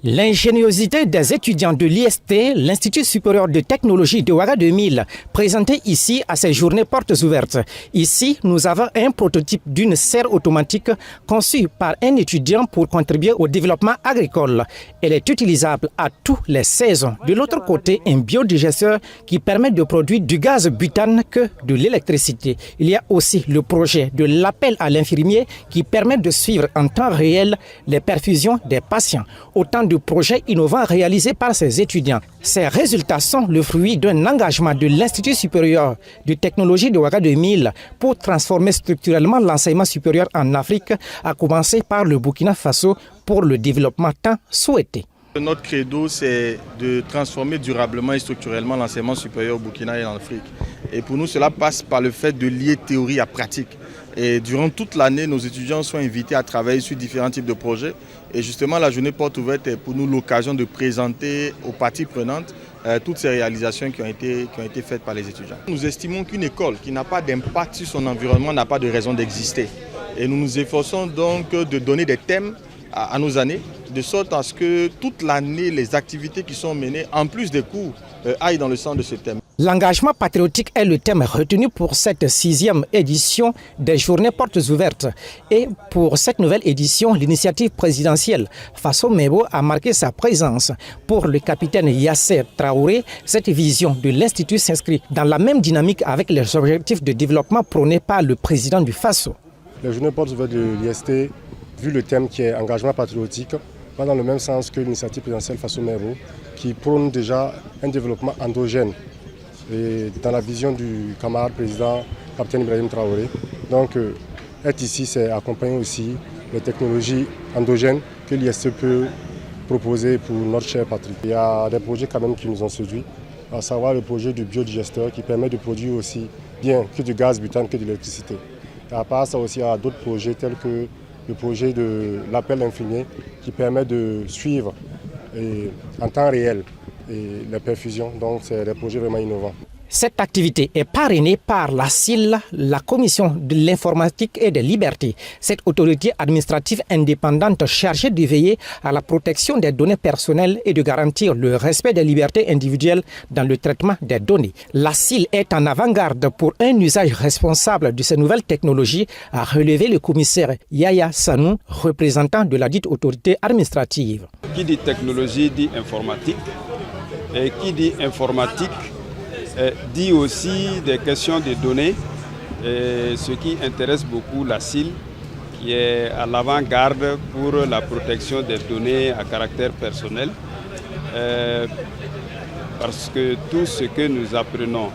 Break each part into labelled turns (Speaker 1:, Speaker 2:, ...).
Speaker 1: L'ingéniosité des étudiants de l'IST, l'Institut supérieur de technologie de Ouaga 2000, présentée ici à ces journées portes ouvertes. Ici, nous avons un prototype d'une serre automatique conçue par un étudiant pour contribuer au développement agricole. Elle est utilisable à toutes les saisons. De l'autre côté, un biodigesteur qui permet de produire du gaz butane que de l'électricité. Il y a aussi le projet de l'appel à l'infirmier qui permet de suivre en temps réel les perfusions des patients. Autant de projets innovants réalisés par ces étudiants. Ces résultats sont le fruit d'un engagement de l'Institut supérieur de technologie de Ouaga 2000 pour transformer structurellement l'enseignement supérieur en Afrique, à commencer par le Burkina Faso pour le développement tant souhaité.
Speaker 2: Notre credo, c'est de transformer durablement et structurellement l'enseignement supérieur au Burkina et en Afrique. Et pour nous, cela passe par le fait de lier théorie à pratique. Et durant toute l'année, nos étudiants sont invités à travailler sur différents types de projets. Et justement, la journée porte ouverte est pour nous l'occasion de présenter aux parties prenantes toutes ces réalisations qui ont été faites par les étudiants. Nous estimons qu'une école qui n'a pas d'impact sur son environnement n'a pas de raison d'exister. Et nous nous efforçons donc de donner des thèmes à nos années, de sorte à ce que toute l'année, les activités qui sont menées, en plus des cours, aillent dans le sens de ce thème.
Speaker 1: L'engagement patriotique est le thème retenu pour cette 6e édition des Journées Portes Ouvertes. Et pour cette nouvelle édition, l'initiative présidentielle Faso Mebo a marqué sa présence. Pour le capitaine Yasser Traoré, cette vision de l'Institut s'inscrit dans la même dynamique avec les objectifs de développement prônés par le président du Faso.
Speaker 3: Les Journées Portes Ouvertes de l'IST, vu le thème qui est engagement patriotique, va dans le même sens que l'initiative présidentielle Faso Mebo, qui prône déjà un développement endogène. Et dans la vision du camarade président, capitaine Ibrahim Traoré. Donc, être ici, c'est accompagner aussi les technologies endogènes que l'IST peut proposer pour notre chère patrie. Il y a des projets quand même qui nous ont séduits, à savoir le projet du biodigesteur qui permet de produire aussi bien que du gaz butane que de l'électricité. Et à part ça aussi, il y a d'autres projets tels que le projet de l'appel infini qui permet de suivre en temps réel les perfusions, donc c'est des projets vraiment innovants.
Speaker 1: Cette activité est parrainée par la CIL, la Commission de l'informatique et des libertés. Cette autorité administrative indépendante chargée de veiller à la protection des données personnelles et de garantir le respect des libertés individuelles dans le traitement des données. La CIL est en avant-garde pour un usage responsable de ces nouvelles technologies, a relevé le commissaire Yaya Sanou, représentant de la dite autorité administrative.
Speaker 4: Qui dit technologie dit informatique, et qui dit informatique dit aussi des questions de données, ce qui intéresse beaucoup la CIL, qui est à l'avant-garde pour la protection des données à caractère personnel, parce que tout ce que nous apprenons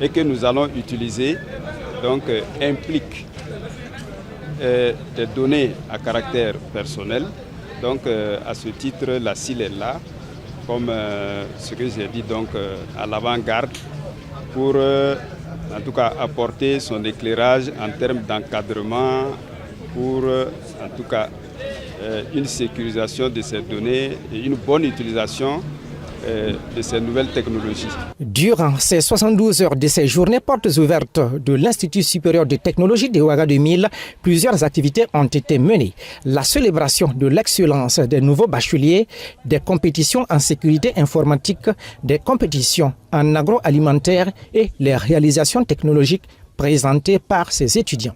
Speaker 4: et que nous allons utiliser donc, implique des données à caractère personnel. Donc à ce titre, la CIL est là, comme ce que j'ai dit, donc à l'avant-garde pour en tout cas apporter son éclairage en termes d'encadrement pour en tout cas une sécurisation de ces données et une bonne utilisation de ces nouvelles technologies.
Speaker 1: Durant ces 72 heures de ces journées portes ouvertes de l'Institut supérieur de technologie de Ouaga 2000, plusieurs activités ont été menées. La célébration de l'excellence des nouveaux bacheliers, des compétitions en sécurité informatique, des compétitions en agroalimentaire et les réalisations technologiques présentées par ces étudiants.